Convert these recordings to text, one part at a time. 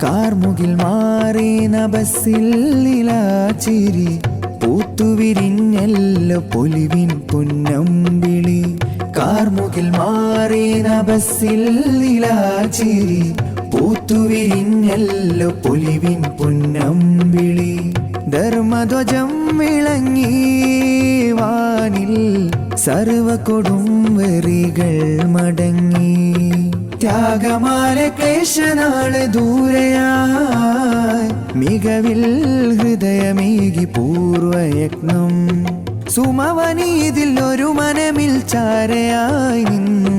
കാർമുകിൽ മാറിന ബസ്സില്ലിലാച്ചിരി പൂത്തുവിരിഞ്ഞല്ലോ പൊലിവിൻ പുന്നമ്പിളി. കാർമുകിൽ മാറിന ബസ്സില്ലിലാച്ചിരി പൂത്തുവിരിഞ്ഞല്ലോ പൊലിവിൻ പുന്നമ്പിളി. ധർമ്മധ്വജം വിളങ്ങി വാനിൽ സർവ കൊടും വെറികൾ മടങ്ങി. ത്യാഗമാല ക്ലേശനാള് ദൂരയായി മികവിൽ ഹൃദയമേകി പൂർവയജ്ഞം. സുമവനീതിൽ ഒരു മനമിൽ ചാരയായി നിന്നു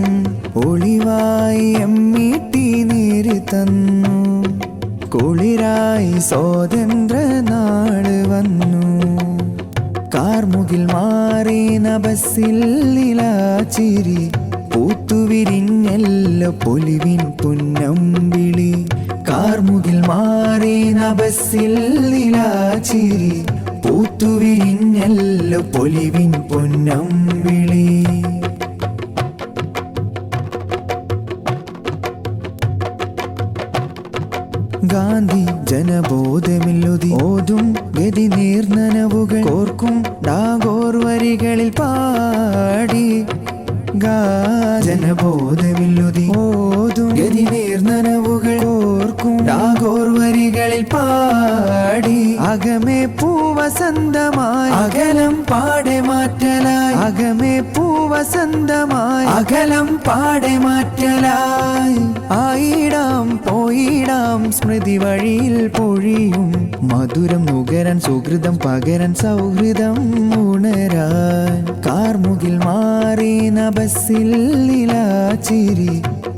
ഒളിവായി എമ്മീട്ടി നേര് തന്നു. കുളിരായി സ്വാതന്ത്ര്യ നാട് വന്നു. കാർമുകിൽ മാറിന ബസ്സില്ലിലാച്ചിരി പൂത്തുവിരിഞ്ഞല്ലോ പൊലിവിൻ പുന്നമ്പിളി. കാർമുകിൽ മാറിന ബസ്സില്ലിലാച്ചിരി പൂത്തുവിരിഞ്ഞല്ലോ പൊലിവിൻ പൊന്നമ്പിളി. ഗാന്ധി ജനബോധമില്ലുതി ഓതും ഗതി നീർനനവുകൾ കോർക്കും ടാഗോർ വരികളിൽ പാടി. ജനബോധമില്ലുതി ഓതും ഗതി നീർനനവുകൾ കോർക്കും ടാഗോർ വരികളിൽ പാടി. അകമേ പൂവസന്തമായി അകലം പാടെ മാറ്റലായി. അകമേ പൂവസന്തമായി അകലം പാടെ മാറ്റലായി. ആയിടാം പോയിടാം സ്മൃതി വഴിയിൽ പൊഴിയും മധുരം നുകരാൻ സുഹൃതം പകരാൻ സൗഹൃദം ഉണരാൻ. കാർമുകിൽ മാറിന ബസ്സില്ലിലാച്ചിരി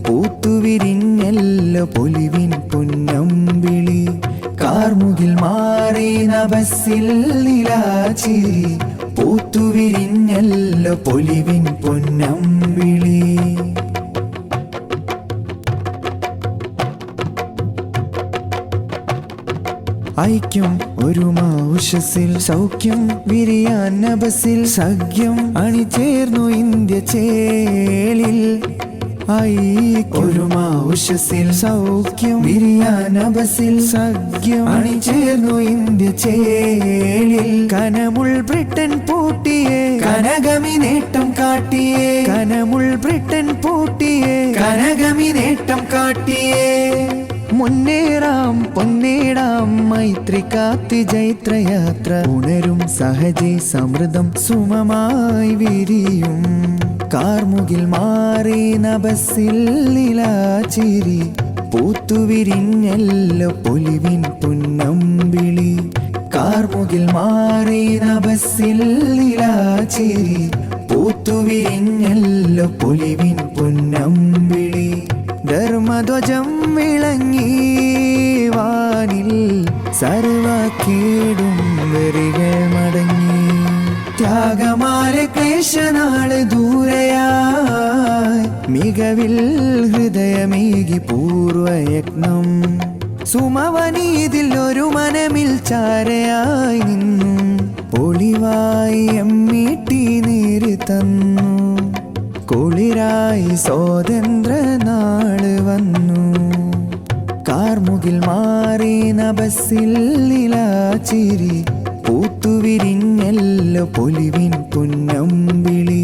പൂത്തുവിരിഞ്ഞല്ലോ പൊലിവിൻ പുന്നമ്പിളി. കാർമുകിൽ മാറിന ബസ്സില്ലിലാച്ചിരി പൂത്തുവിരിഞ്ഞല്ലോ പൊലിവിൻ പൊന്നമ്പിളി. ഐക്യം ഒരു ഉഷസ്സിൽ സൗഖ്യം വിരിയാൻ നഭസിൽ സഖ്യം അണിചേർന്നു ഇന്ത്യ ചേലിൽ. ഒരു ഉഷസ്സിൽ സൗഖ്യം വിരിയാൻ നഭസിൽ സഖ്യം അണിചേർന്നു ഇന്ത്യ ചേലിൽ. കനമുൾ ബ്രിട്ടൻ പൂട്ടിയേ കനകമി നേട്ടം കാട്ടിയേ. കനമുൾ ബ്രിട്ടൻ പൂട്ടിയേ കനകമി നേട്ടം കാട്ടിയേ. മുന്നേറാം പൊന്നേടാം മൈത്രി കാത്തി ജൈത്രയാത്ര. ഉണരും സഹജി സമൃദ്ധം സുമമായി വിരിയും. കാർമുകിൽ മാറിന ബസ്സില്ലിലാച്ചിരി പൂത്തുവിരിഞ്ഞല്ലോ പൊലിവിൻ പുന്നമ്പിളി. കാർമുകിൽ മാറിന ബസ്സില്ലിലാച്ചിരി പൂത്തുവിരിഞ്ഞല്ലോ പൊലിവിൻ പുന്നമ്പിളി. ധർമ്മധ്വജം വിളങ്ങി വാനിൽ സർവ കേടും വെറികൾ മടങ്ങി. ത്യാഗമാല ക്ലേശനാള് ദൂരയായി മികവിൽ ഹൃദയമേകി പൂർവയജ്ഞം. സുമവനീതിൽ ഒരു മനമിൽ ചാരയായി നിന്നു ഒളിവായി എമ്മീട്ടി നേര് തന്നു. കുളിരായി സ്വാതന്ത്ര്യ നാട് വന്നു. കാർമുകിൽ മാറിന ബസ്സില്ലിലാച്ചിരി പൂത്തുവിരിഞ്ഞല്ലോ പൊലിവിൻ പുന്നമ്പിളി.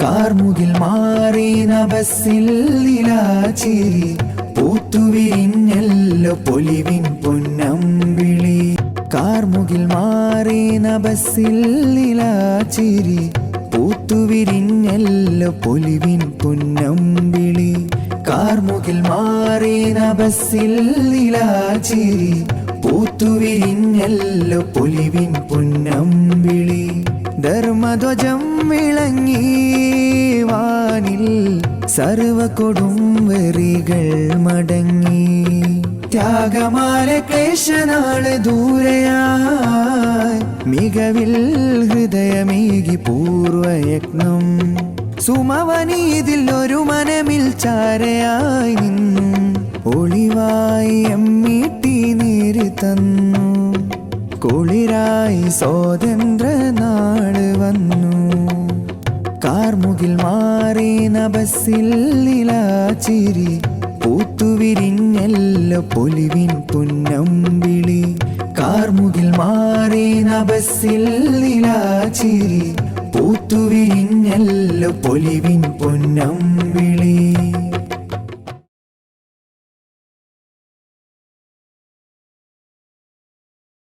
കാർമുകിൽ മാറിന ബസ്സില്ലിലാച്ചിരി പൂത്തുവിരിഞ്ഞല്ലോ പൊലിവിൻ പൊന്നമ്പിളി. കാർമുകിൽ മാറിന ബസ്സില്ലിലാച്ചിരി പൂത്തുവിരിഞ്ഞല്ലോ പൊലിവിൻ പുന്നമ്പിളി. കാർമുകിൽ മാറിന ബസ്സില്ലിലാച്ചിരി പൂത്തുവിരിഞ്ഞല്ലോ പൊലിവിൻ പുന്നമ്പിളി. ധർമ്മധ്വജം വിളങ്ങി വാനിൽ സർവ കൊടും വെറികൾ മടങ്ങി. ത്യാഗമാല ക്ലേശനാള് ദൂരയായി മികവിൽ ഹൃദയമേകി പൂർവയജ്ഞം. സുമവനീതിൽ ഒരു മനമിൽ ചാരയായി നിന്നു ഒളിവായി എമ്മീട്ടി നേര് തന്നു. കുളിരായി സ്വാതന്ത്ര്യ നാട് വന്നു. കാർമുകിൽ മാറിന ബസ്സില്ലിലാച്ചിരി പൂത്തുവിരിഞ്ഞല്ലോ പൊലിവിൻ പുന്നമ്പിളി കാർമുകിൽ മാറി നബസിൽ നിലാച്ചിരി പൂത്തുവിരിഞ്ഞല്ലോ പൊലിവിൻ പൊന്നമ്പിളി